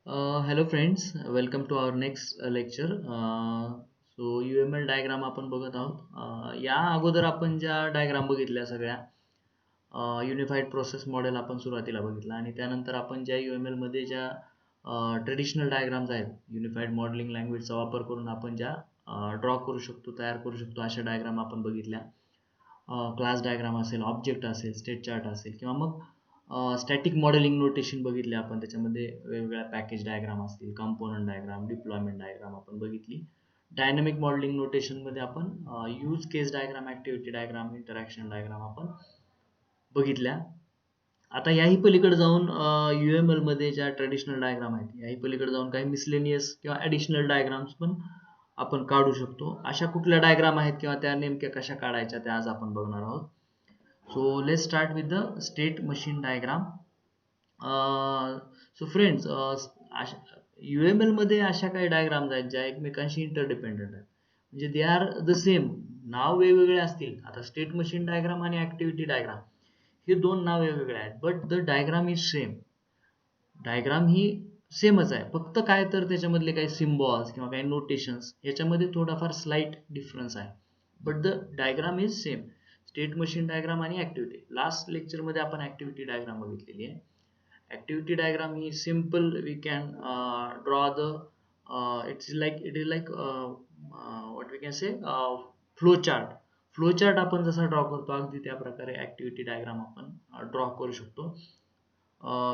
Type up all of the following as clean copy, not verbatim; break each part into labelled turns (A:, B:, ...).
A: Hello friends, welcome to our next lecture. So UML diagram आपण बघत आहोत. या अगोदर आपण ज्या डायग्राम बघितल्या सगळ्या युनिफाईड प्रोसेस मॉडेल आपण सुरुवातीला बघितला आणि त्यानंतर आपण ज्या UML मध्ये ज्या ट्रेडिशनल डायग्राम्स आहेत युनिफाईड मॉडेलिंग लँग्वेजचा वापर करून आपण ज्या ड्रॉ करू शकतो, तयार करू शकतो अशा डायग्राम आपण बघितल्या. क्लास डायग्राम असेल, ऑब्जेक्ट असेल, स्टेट चार्ट असेल किंवा मग स्टॅटिक मॉडेलिंग नोटेशन बघितले आपण. त्याच्यामध्ये वेगवेगळ्या पॅकेज डायग्राम असतील, कंपोनंट डायग्राम, डिप्लॉयमेंट डायग्राम आपण बघितली. डायनॅमिक मॉडेलिंग नोटेशनमध्ये आपण use case diagram, activity diagram, interaction diagram आपण बघितल्या. आता याही पलीकडे जाऊन UML मध्ये ज्या ट्रेडिशनल डायग्राम आहेत याही पलीकडे जाऊन काही मिसलेनियस किंवा ॲडिशनल डायग्राम्स पण आपण काढू शकतो. अशा कुठल्या डायग्राम आहेत किंवा त्या नेमक्या कशा काढायच्या त्या आज आपण बघणार आहोत. So let's start with the state machine diagram. So friends, UML मध्ये अशा काही डायग्राम्स आहेत ज्या एकमेकांशी इंटरडिपेंडंट आहेत, म्हणजे दे आर द सेम. नाव वेगवेगळे असतील. आता स्टेट मशीन डायग्राम आणि ऍक्टिव्हिटी डायग्राम हे दोन नाव वेगवेगळे आहेत, but the diagram is same. Diagram ही सेमच आहे, फक्त काय तर त्याच्यामधले काही सिम्बॉल्स किंवा काही नोटेशन्स याच्यामध्ये थोडाफार स्लाइट डिफरन्स आहे, but the diagram is same. State machine diagram आणि ऍक्टिव्हिटी. लास्ट लेक्चरमध्ये आपण ऍक्टिव्हिटी डायग्राम बघितलेली आहे. ऍक्टिव्हिटी डायग्राम ही simple we can draw the it is like what we can say flow chart. Flow chart आपण जसा draw करतो अगदी त्या प्रकारे ऍक्टिव्हिटी डायग्राम आपण ड्रॉ करू शकतो.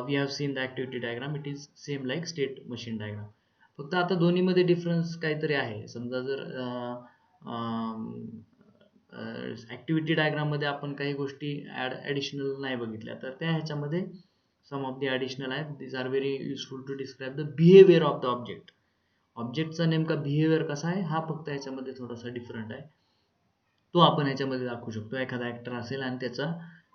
A: We have seen the activity diagram. It is same like state machine diagram. फक्त आता दोन्हीमध्ये डिफरन्स काहीतरी आहे. समजा जर ऍक्टिव्हिटी डायग्राम मध्ये आपण काही गोष्टी ऍडिशनल नाही बघितल्या तर त्या ह्याच्यामध्ये सम ऑफ द ऍडिशनल आहेत. These are very useful to describe the behaviour of the object. ऑब्जेक्टचा नेमका बिहेवियर कसा आहे हा फक्त ह्याच्यामध्ये थोडासा डिफरंट आहे, तो आपण ह्याच्यामध्ये दाखवू शकतो. एखादा ऍक्टर असेल आणि त्याचा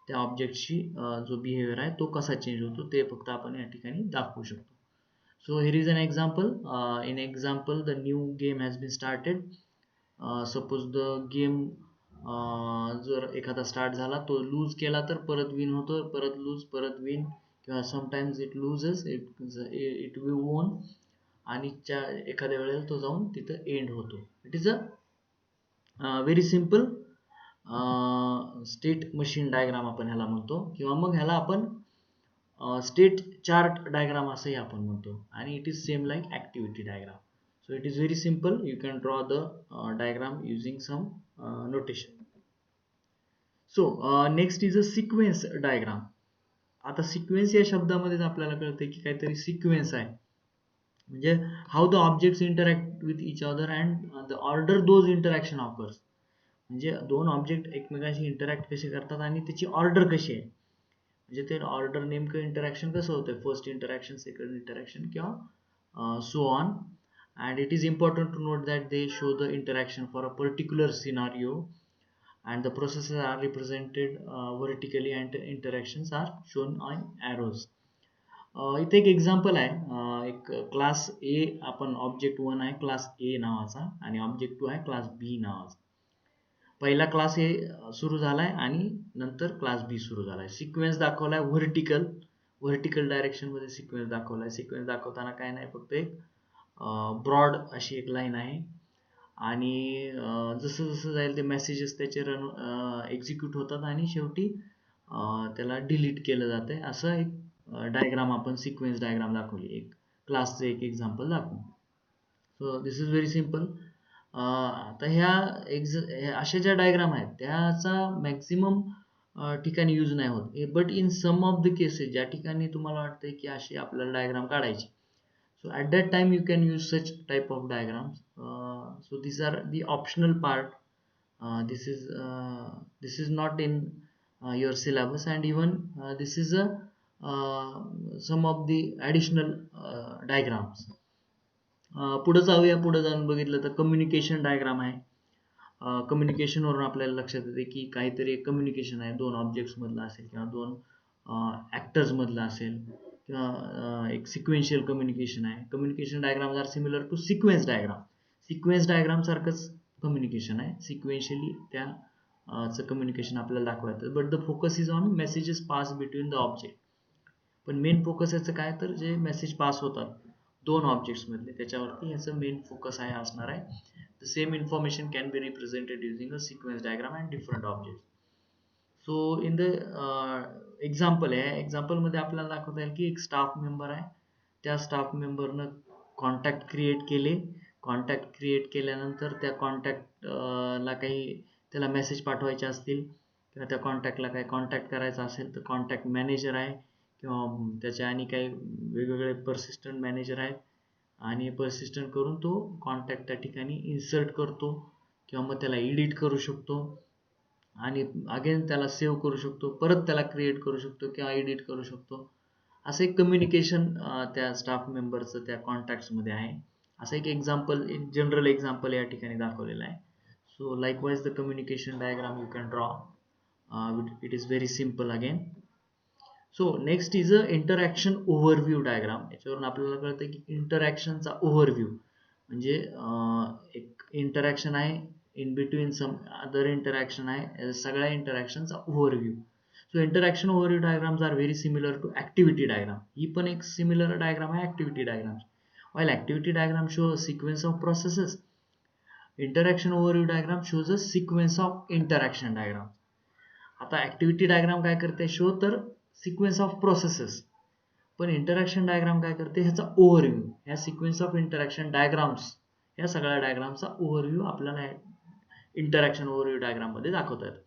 A: त्या ऑब्जेक्टशी जो बिहेवियर आहे तो कसा चेंज होतो ते फक्त आपण या ठिकाणी दाखवू शकतो. So here is an example. In example, the new game has been started. Suppose the game जर एखादा स्टार्ट झाला तो लूज केला तर परत विन होतो, परत लूज, परत विन, किंवा sometimes it loses, it will वोन, आणि एखाद्या वेळेला तो जाऊन तिथं एंड होतो. It is a very simple state machine diagram आपण ह्याला म्हणतो, किंवा मग ह्याला आपण स्टेट चार्ट डायग्राम असंही आपण म्हणतो, आणि it is same like activity diagram. So it is very simple. You can draw the diagram using some notation. So next is a sequence diagram. आता सिक्वेन्स या शब्दामध्येच आपल्याला कळते की काहीतरी सिक्वेन्स आहे, म्हणजे how the objects interact with each other and the order those interaction offers. म्हणजे दोन ऑब्जेक्ट एकमेकांशी इंटरॅक्ट कसे करतात आणि त्याची ऑर्डर कशी आहे, म्हणजे ते ऑर्डर नेमकं इंटरॅक्शन कसं होतं, फर्स्ट इंटरॅक्शन, सेकंड इंटरॅक्शन, किंवा so on. And it is important to note that they show the interaction for a particular scenario, and the processes are represented vertically and interactions are shown on arrows. इथे एक example आहे. एक class ए, आपण object 1 आहे class ए नावाचा, आणि object 2 आहे class बी नावाचा. पहिला क्लास ए सुरू झालाय आणि नंतर क्लास बी सुरू झालाय. सिक्वेन्स दाखवलाय व्हर्टिकल, व्हर्टिकल डायरेक्शन मध्ये सिक्वेन्स दाखवलाय. सिक्वेन्स दाखवताना काय नाही, फक्त एक ब्रॉड अशी एक लाईन आहे, आणि जसं जसं जाईल ते मेसेजेस त्याचे रन एक्झिक्यूट होतात आणि शेवटी त्याला डिलीट केलं जातंय. असं एक डायग्राम आपण सिक्वेन्स डायग्राम दाखवली, एक क्लासचं एक एक्झाम्पल दाखवू. So this is very simple. आता अशा ज्या डायग्राम आहेत त्याचा मॅक्झिमम ठिकाणी यूज नाही होत, but in some of the cases ज्या ठिकाणी तुम्हाला वाटतंय की अशी आपल्याला डायग्राम काढायची, so at that time you can use such type of diagrams. So these are the optional part. This is not in your syllabus, and even this is a some of the additional diagrams. पुढे जाऊया. पुढे जाऊन बघितलं तर communication diagram आहे. Communication वरून आपल्याला लक्षात येते की काहीतरी एक कम्युनिकेशन आहे, दोन ऑब्जेक्ट्स मधलं असेल किंवा दोन ऍक्टर्स मधलं असेल, किंवा एक सिक्वेन्शियल कम्युनिकेशन आहे. Communication diagrams are similar to sequence diagram. Sequence diagram सारखंच कम्युनिकेशन आहे. सिक्वेन्शियली त्या कम्युनिकेशन आपल्याला दाखवायचं, but the focus is on messages pass between the object. पण मेन फोकस याचं काय, तर जे मेसेज पास होतात दोन ऑब्जेक्ट्स मधले, त्याच्यावरती ह्याचं मेन फोकस आहे असणार आहे. The same information can be represented using a sequence diagram and different objects. So in the example आहे, एक्झाम्पलमध्ये आपल्याला दाखवता येईल की एक स्टाफ मेंबर आहे, त्या स्टाफ मेंबरनं कॉन्टॅक्ट क्रिएट केले. कॉन्टॅक्ट क्रिएट केल्यानंतर त्या कॉन्टॅक्ट ला काही त्याला मेसेज पाठवायचे असतील किंवा त्या कॉन्टॅक्टला काही कॉन्टॅक्ट करायचा असेल तर कॉन्टॅक्ट मॅनेजर आहे किंवा त्याच्या आणि काही वेगवेगळे पर्सिस्टंट मॅनेजर आहेत आणि पर्सिस्टंट करून तो कॉन्टॅक्ट त्या ठिकाणी इन्सर्ट करतो किंवा मग त्याला एडिट करू शकतो आणि अगेन त्याला सेव्ह करू शकतो, परत त्याला क्रिएट करू शकतो किंवा एडिट करू शकतो. असं एक कम्युनिकेशन त्या स्टाफ मेंबरचं त्या कॉन्टॅक्ट्समध्ये आहे. असं एक एक्झाम्पल, एक जनरल एक्झाम्पल या ठिकाणी दाखवलेलं आहे. So likewise the communication diagram you can draw. It is very simple again. So next is a interaction overview diagram. याच्यावरून आपल्याला कळतं की इंटरॅक्शनचा ओव्हरव्ह्यू म्हणजे एक इंटरॅक्शन आहे, in between some other interaction आहे, सगळ्या इंटरॅक्शनचा overview. So interaction overview diagrams are very similar to activity diagram. ही पण एक सिमिलर डायग्राम आहे activity diagram. while activity diagram show a sequence of processes, interaction overview diagram shows a sequence of interaction diagram. आता activity diagram काय करते, show तर sequence of processes, पण interaction diagram काय करते, ह्याचा ओव्हरव्ह्यू, ह्या सिक्वेन्स ऑफ इंटरॅक्शन डायग्राम्स, या सगळ्या डायग्रामचा ओव्हरव्ह्यू आपल्याला इंटरॅक्शन ओव्हरव्ह्यू डायग्राम मध्ये दाखवता येतो.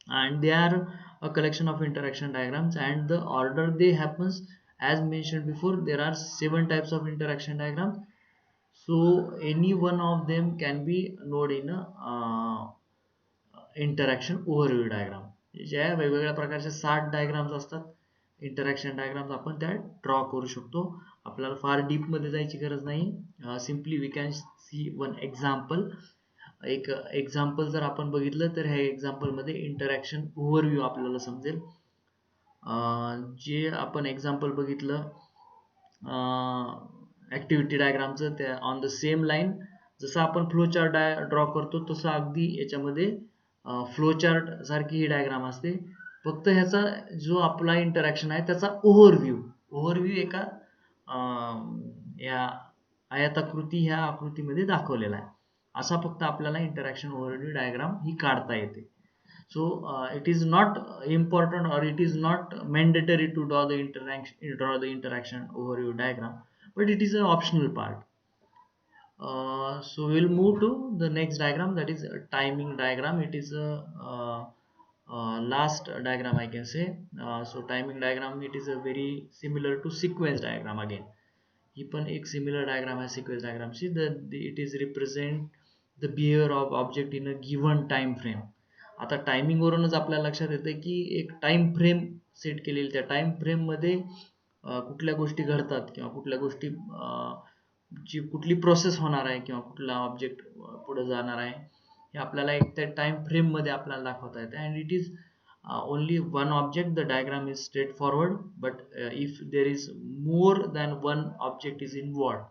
A: And they are a collection of interaction diagrams and the order they happens as mentioned before. There are 7 types of interaction diagrams, so any one of them can be node in a interaction overview diagram. ज्या वेगवेगळ्या प्रकारच्या 7 diagrams असतात interaction diagrams, आपण त्या draw करू शकतो. आपल्याला फार डीप मध्ये जायची गरज नाही. Simply we can see one example. एक एक्झाम्पल जर आपण बघितलं तर ह्या एक्झाम्पल मध्ये इंटरॅक्शन ओव्हरव्ह्यू आपल्याला समजेल. जे आपण एक्झाम्पल बघितलं ऍक्टिव्हिटी डायग्रामचं, त्या ऑन द सेम लाईन जसं आपण फ्लो चार्ट ड्रॉ करतो तसं अगदी याच्यामध्ये फ्लो चार्ट सारखी ही डायग्राम असते. फक्त ह्याचा जो आपला इंटरॅक्शन आहे त्याचा ओव्हरव्ह्यू एका या आयताकृती ह्या आकृतीमध्ये दाखवलेला आहे. असा फक्त आपल्याला इंटरॅक्शन ओव्हरव्ह्यू डायग्राम ही काढता येते. So it is not important or it is not mandatory to draw the interaction overview diagram, but it is an optional part. So we'll move to the next diagram, that is a timing diagram. It is a last diagram I can say. So timing diagram, it is a very similar to sequence diagram again. ही पण एक similar diagram आहे sequence डायग्रामची. It is represent the behaviour of object in a given time frame. आता timing वरूनच आपल्याला लक्षात येतं की एक टाइम फ्रेम सेट केलेली, त्या टाइम फ्रेम मध्ये कुठल्या गोष्टी घडतात किंवा कुठल्या गोष्टी जी कुठली प्रोसेस होणार आहे किंवा कुठला ऑब्जेक्ट पुढे जाणार आहे हे आपल्याला एक त्या टाइम फ्रेम मध्ये आपल्याला दाखवता येते. And it is only one object, the diagram is straightforward, but if there is more than one object is involved,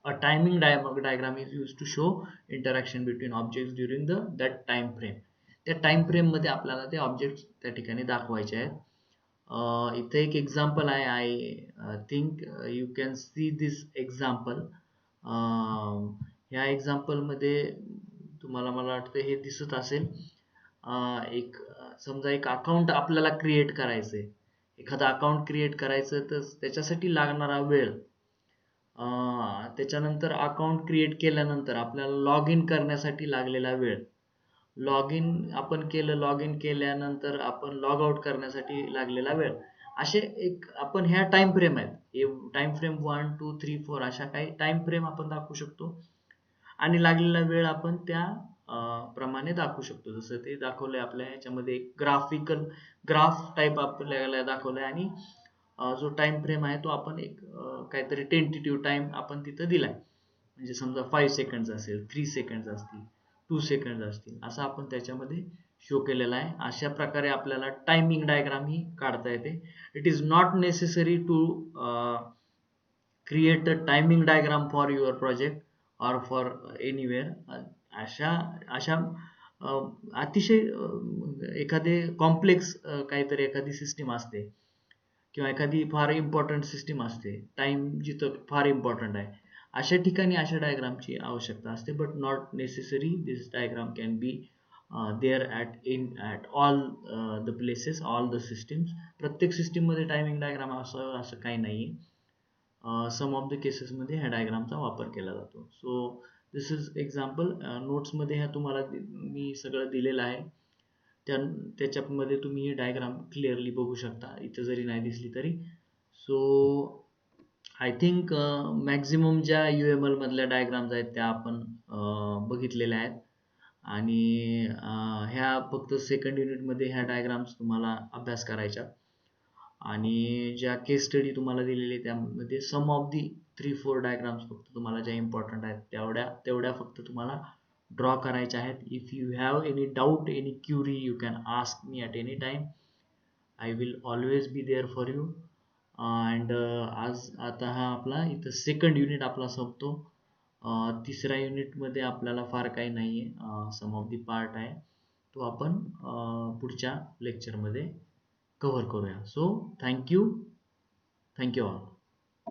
A: a timing diagram is used to show interaction between objects during that time frame. त्या time frame मध्ये आपल्याला ते object त्या ठिकाणी दाखवायचे आहेत. इथे एक एक्झाम्पल आहे. I think you can see this example. ह्या एक्झाम्पल मध्ये तुम्हाला, मला वाटतं हे दिसत असेल. एक समजा एक अकाउंट आपल्याला क्रिएट करायचंय, एखादं अकाउंट क्रिएट करायचं तर त्याच्यासाठी लागणारा वेळ, त्याच्यानंतर अकाउंट क्रिएट केल्यानंतर आपल्याला लॉग इन करण्यासाठी लागलेला वेळ, लॉग इन आपण केलं, लॉग इन केल्यानंतर आपण लॉग आउट करण्यासाठी लागलेला वेळ, असे एक आपण ह्या टाइम फ्रेम आहेत, टाइम फ्रेम 1 2 3 4 अशा काही टाइम फ्रेम आपण दाखवू शकतो आणि लागलेला वेळ आपण त्या प्रमाणे दाखवू शकतो. जसं ते दाखवलंय आपल्या ह्याच्यामध्ये एक ग्राफिकल ग्राफ टाइप आपल्याला दाखवलंय आणि जो टाइम फ्रेम आहे तो आपण एक काहीतरी टेंटेटिव्ह टाइम आपण तिथं दिलाय. म्हणजे समजा 5 सेकंड असेल, 3 सेकंड असतील, 2 सेकंड असतील, असं आपण त्याच्यामध्ये शो केलेला आहे. अशा प्रकारे आपल्याला टायमिंग डायग्राम ही काढता येते. It is not necessary to create a timing diagram for your project or for anywhere. अशा अतिशय एखादे कॉम्प्लेक्स काहीतरी एखादी सिस्टीम असते किंवा एखादी फार इम्पॉर्टंट सिस्टीम असते, टाइम जिथं फार इम्पॉर्टंट आहे, अशा ठिकाणी अशा डायग्रामची आवश्यकता असते. But not necessary this diagram can be there at all the places, all the systems. प्रत्येक सिस्टीममध्ये टायमिंग डायग्राम असं असं काही नाही आहे. सम ऑफ द केसेसमध्ये ह्या डायग्रामचा वापर केला जातो. So this is example. नोट्समध्ये ह्या तुम्हाला मी सगळं दिलेलं आहे. त्या त्याच्यामध्ये तुम्ही ही डायग्राम क्लिअरली बघू शकता, इथं जरी नाही दिसली तरी. सो आय थिंक मॅक्झिमम ज्या UML मधल्या डायग्राम्स आहेत त्या आपण बघितलेल्या आहेत. आणि ह्या फक्त सेकंड युनिटमध्ये ह्या डायग्राम्स तुम्हाला अभ्यास करायच्या. आणि ज्या केस स्टडी तुम्हाला दिलेली त्यामध्ये सम ऑफ दी 3-4 डायग्राम्स फक्त तुम्हाला ज्या इम्पॉर्टंट आहेत तेवढ्या फक्त तुम्हाला ड्रॉ करायच्या आहेत. If you have any doubt, any query, you can ask me at any time. I will always be there for you. And आज आता हा आपला इथं सेकंड युनिट आपला संपतो. तिसऱ्या युनिटमध्ये आपल्याला फार काही नाही आहे, सम ऑफ दी पार्ट आहे, तो आपण पुढच्या लेक्चरमध्ये कव्हर करूया. So thank you all.